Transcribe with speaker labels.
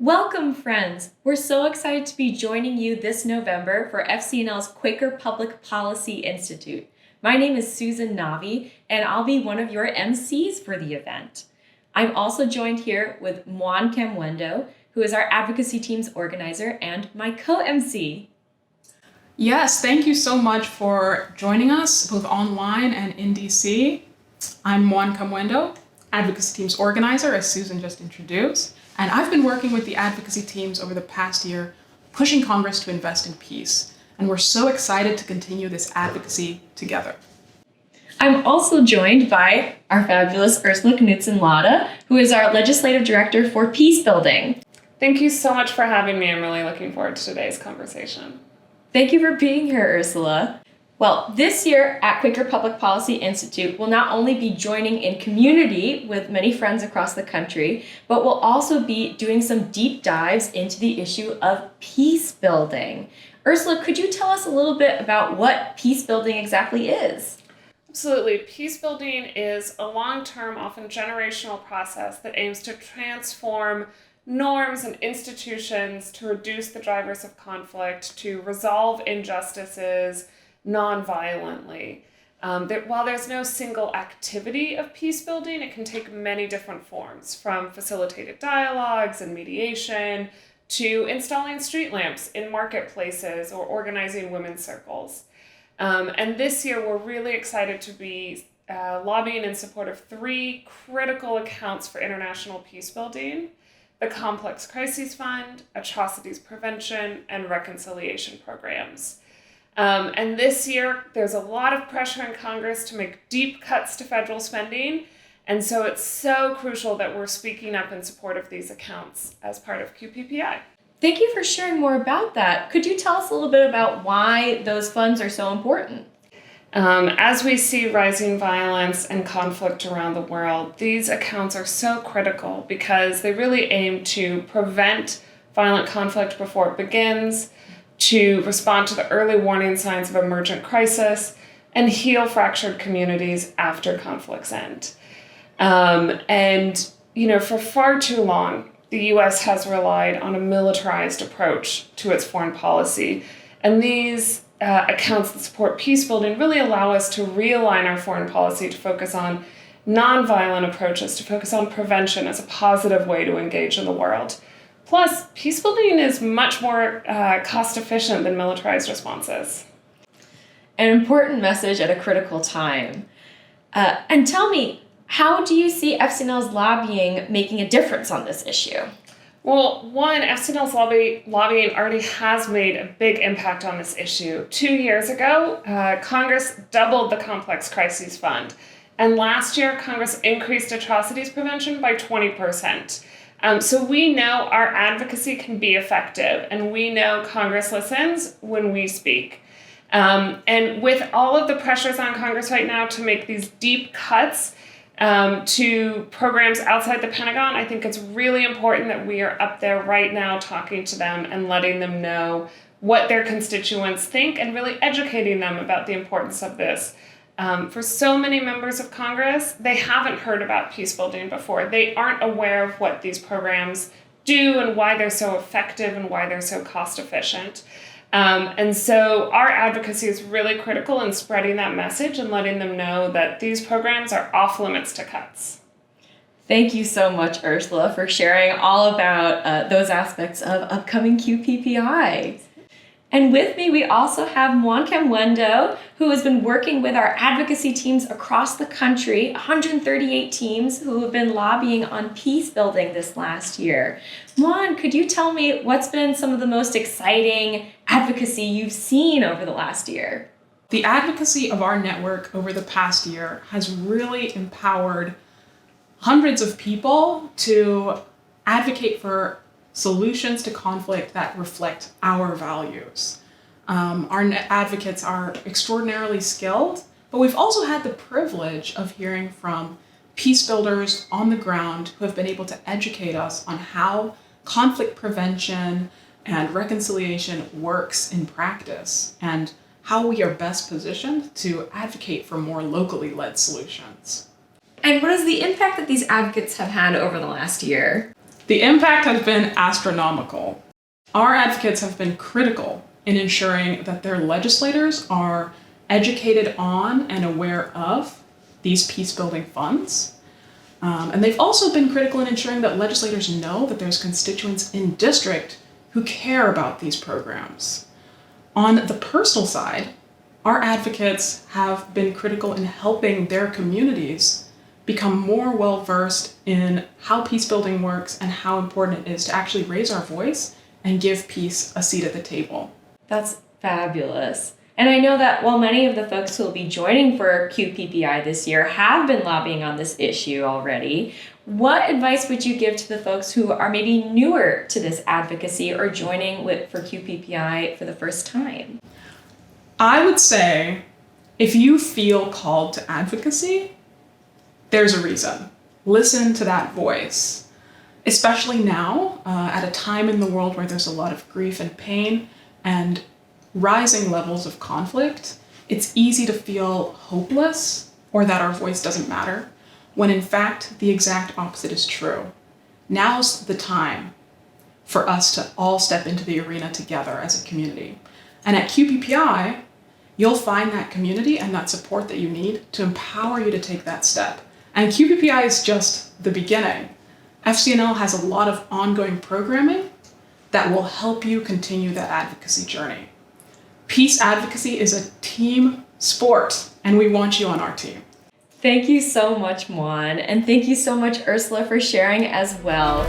Speaker 1: Welcome, friends! We're so excited to be joining you this November for FCNL's Quaker Public Policy Institute. My name is Susan Navi, and I'll be one of your MCs for the event. I'm also joined here with Juan Camwendo, who is our advocacy team's organizer and my co-MC.
Speaker 2: Yes, thank you so much for joining us, both online and in DC. I'm Juan Camwendo, advocacy team's organizer, as Susan just introduced. And I've been working with the advocacy teams over the past year, pushing Congress to invest in peace. And we're so excited to continue this advocacy together.
Speaker 1: I'm also joined by our fabulous Ursula Knudsen-Lada, who is our legislative director for peacebuilding.
Speaker 3: Thank you so much for having me. I'm really looking forward to today's conversation.
Speaker 1: Thank you for being here, Ursula. Well, this year at Quaker Public Policy Institute, we'll not only be joining in community with many friends across the country, but we'll also be doing some deep dives into the issue of peace building. Ursula, could you tell us a little bit about what peace building exactly is?
Speaker 3: Absolutely. Peace building is a long-term, often generational process that aims to transform norms and institutions to reduce the drivers of conflict, to resolve injustices non-violently. While there's no single activity of peace building, it can take many different forms, from facilitated dialogues and mediation to installing street lamps in marketplaces or organizing women's circles. And this year, we're really excited to be lobbying in support of three critical accounts for international peace building: the Complex Crises Fund, atrocities prevention, and reconciliation programs. And this year, there's a lot of pressure in Congress to make deep cuts to federal spending. And so it's so crucial that we're speaking up in support of these accounts as part of QPPI.
Speaker 1: Thank you for sharing more about that. Could you tell us a little bit about why those funds are so important?
Speaker 3: As we see rising violence and conflict around the world, these accounts are so critical because they really aim to prevent violent conflict before it begins, to respond to the early warning signs of emergent crisis, and heal fractured communities after conflicts end. For far too long, the U.S. has relied on a militarized approach to its foreign policy, and these accounts that support peace building really allow us to realign our foreign policy to focus on nonviolent approaches, to focus on prevention as a positive way to engage in the world. Plus, peace building is much more cost efficient than militarized responses.
Speaker 1: An important message at a critical time. And tell me, how do you see FCNL's lobbying making a difference on this issue?
Speaker 3: Well, one, FCNL's lobbying already has made a big impact on this issue. 2 years ago, Congress doubled the Complex Crises Fund. And last year, Congress increased atrocities prevention by 20%. So we know our advocacy can be effective, and we know Congress listens when we speak. And with all of the pressures on Congress right now to make these deep cuts to programs outside the Pentagon, I think it's really important that we are up there right now talking to them and letting them know what their constituents think and really educating them about the importance of this. For so many members of Congress, they haven't heard about peace building before. They aren't aware of what these programs do and why they're so effective and why they're so cost efficient. And so our advocacy is really critical in spreading that message and letting them know that these programs are off limits to cuts.
Speaker 1: Thank you so much, Ursula, for sharing all about those aspects of upcoming QPPI. And with me, we also have Juan Camwendo, who has been working with our advocacy teams across the country, 138 teams who have been lobbying on peace building this last year. Juan, could you tell me what's been some of the most exciting advocacy you've seen over the last year?
Speaker 2: The advocacy of our network over the past year has really empowered hundreds of people to advocate for solutions to conflict that reflect our values. Our advocates are extraordinarily skilled, but we've also had the privilege of hearing from peace builders on the ground who have been able to educate us on how conflict prevention and reconciliation works in practice and how we are best positioned to advocate for more locally led solutions.
Speaker 1: And what is the impact that these advocates have had over the last year?
Speaker 2: The impact has been astronomical. Our advocates have been critical in ensuring that their legislators are educated on and aware of these peace-building funds. And they've also been critical in ensuring that legislators know that there's constituents in district who care about these programs. On the personal side, our advocates have been critical in helping their communities become more well-versed in how peace building works and how important it is to actually raise our voice and give peace a seat at the table.
Speaker 1: That's fabulous. And I know that while many of the folks who will be joining for QPPI this year have been lobbying on this issue already, what advice would you give to the folks who are maybe newer to this advocacy or joining for QPPI for the first time?
Speaker 2: I would say if you feel called to advocacy, there's a reason. Listen to that voice. Especially now, at a time in the world where there's a lot of grief and pain and rising levels of conflict, it's easy to feel hopeless or that our voice doesn't matter, when in fact the exact opposite is true. Now's the time for us to all step into the arena together as a community. And at QPPI, you'll find that community and that support that you need to empower you to take that step. And QPPI is just the beginning. FCNL has a lot of ongoing programming that will help you continue that advocacy journey. Peace advocacy is a team sport, and we want you on our team.
Speaker 1: Thank you so much, Juan, and thank you so much, Ursula, for sharing as well.